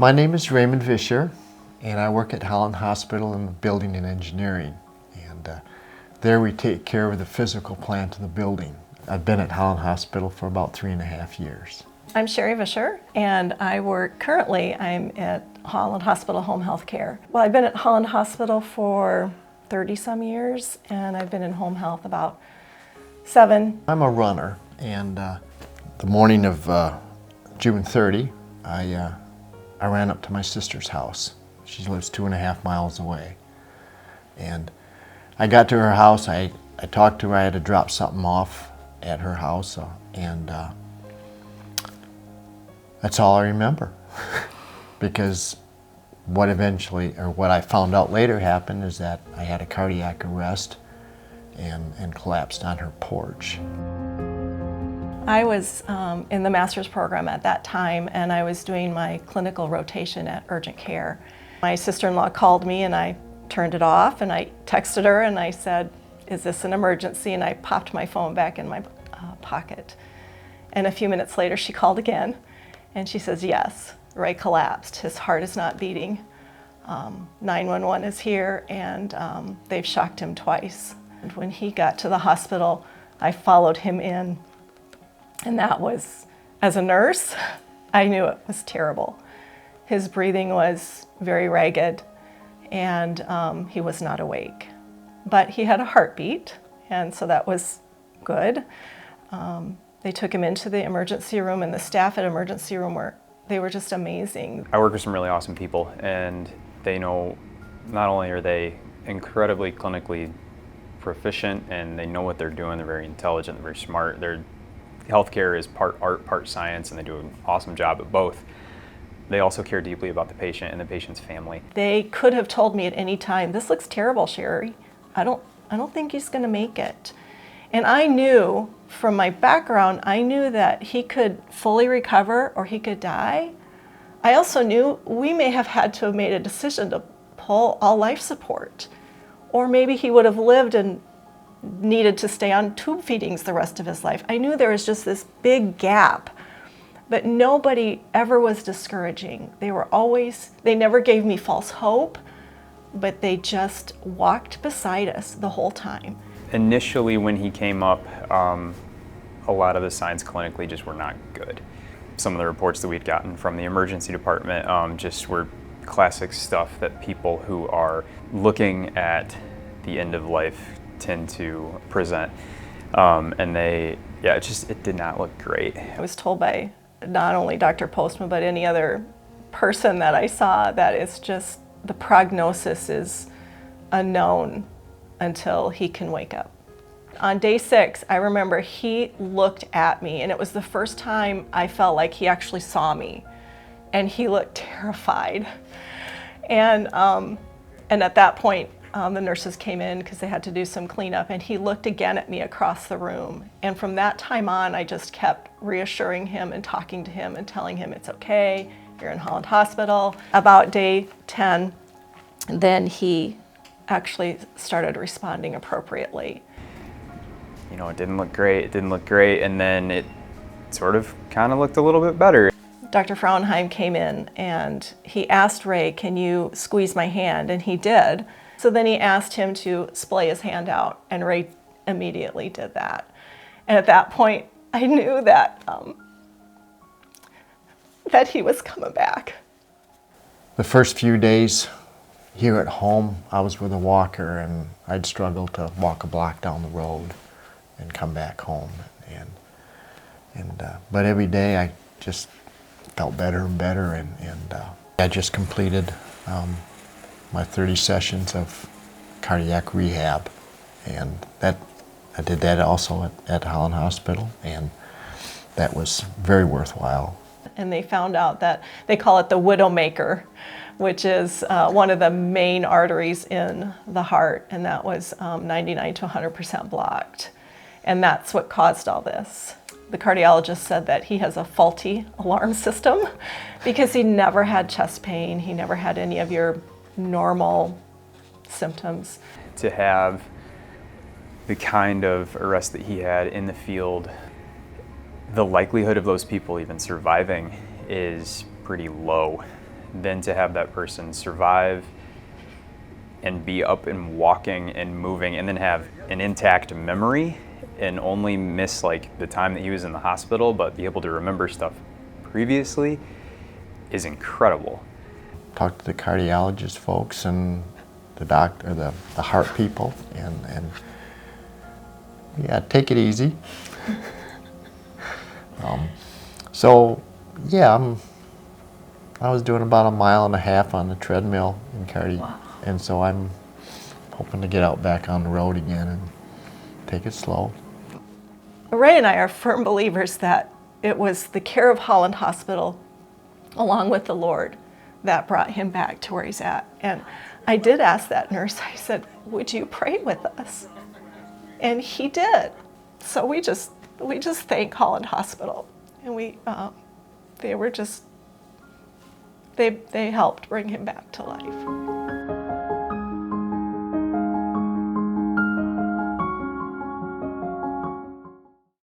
My name is Raymond Vischer, and I work at Holland Hospital in Building and Engineering. And there we take care of the physical plant of the building. I've been at Holland Hospital for about 3.5 years. I'm Shari Vischer, and I'm at Holland Hospital Home Health Care. Well, I've been at Holland Hospital for 30-some years, and I've been in home health about 7. I'm a runner, and the morning of June 30, I ran up to my sister's house. She lives 2.5 miles away. And I got to her house, I talked to her, I had to drop something off at her house, and that's all I remember. Because what I found out later happened is that I had a cardiac arrest and collapsed on her porch. I was in the master's program at that time, and I was doing my clinical rotation at urgent care. My sister-in-law called me, and I turned it off, and I texted her, and I said, "Is this an emergency?" And I popped my phone back in my pocket. And a few minutes later, she called again, and she says, "Yes, Ray collapsed. His heart is not beating. 911 is here, and they've shocked him twice." And when he got to the hospital, I followed him in. And that was, as a nurse, I knew it was terrible. His breathing was very ragged, and he was not awake. But he had a heartbeat, and so that was good. They took him into the emergency room, and the staff at emergency room they were just amazing. I work with some really awesome people, and they know, not only are they incredibly clinically proficient and they know what they're doing, they're very intelligent, they're very smart. Healthcare is part art, part science, and they do an awesome job at both. They also care deeply about the patient and the patient's family. They could have told me at any time, "This looks terrible, Shari. I don't think he's going to make it." And I knew, from my background, I knew that he could fully recover or he could die. I also knew we may have had to have made a decision to pull all life support, or maybe he would have lived and needed to stay on tube feedings the rest of his life. I knew there was just this big gap, but nobody ever was discouraging. They never gave me false hope, but they just walked beside us the whole time. Initially, when he came up, a lot of the signs clinically just were not good. Some of the reports that we'd gotten from the emergency department just were classic stuff that people who are looking at the end of life tend to present, and it did not look great. I was told by not only Dr. Postman, but any other person that I saw, that it's just the prognosis is unknown until he can wake up. On day 6, I remember he looked at me, and it was the first time I felt like he actually saw me, and he looked terrified. And at that point, the nurses came in because they had to do some cleanup, and he looked again at me across the room. And from that time on, I just kept reassuring him and talking to him and telling him it's okay, you're in Holland Hospital. About day 10, then he actually started responding appropriately. You know, it didn't look great, and then it sort of kind of looked a little bit better. Dr. Frauenheim came in, and he asked Ray, "Can you squeeze my hand?" And he did. So then he asked him to splay his hand out, and Ray immediately did that. And at that point, I knew that he was coming back. The first few days here at home, I was with a walker, and I'd struggle to walk a block down the road and come back home. But every day I just felt better and better, and I just completed my 30 sessions of cardiac rehab, and I did that also at Holland Hospital, and that was very worthwhile. And they found out that they call it the widowmaker, which is one of the main arteries in the heart, and that was 99 to 100% blocked. And that's what caused all this. The cardiologist said that he has a faulty alarm system because he never had chest pain, he never had any of your normal symptoms. To have the kind of arrest that he had in the field, the likelihood of those people even surviving is pretty low. then to have that person survive and be up and walking and moving and then have an intact memory and only miss like the time that he was in the hospital, but be able to remember stuff previously is incredible. Talk to the cardiologist folks and the doctor, the heart people, and yeah, take it easy. So yeah, I was doing about 1.5 miles on the treadmill in cardio, Wow. and so I'm hoping to get out back on the road again and take it slow. Ray and I are firm believers that it was the care of Holland Hospital, along with the Lord, that brought him back to where he's at. And I did ask that nurse, I said, would you pray with us? And he did. So we just thank Holland Hospital. And they helped bring him back to life.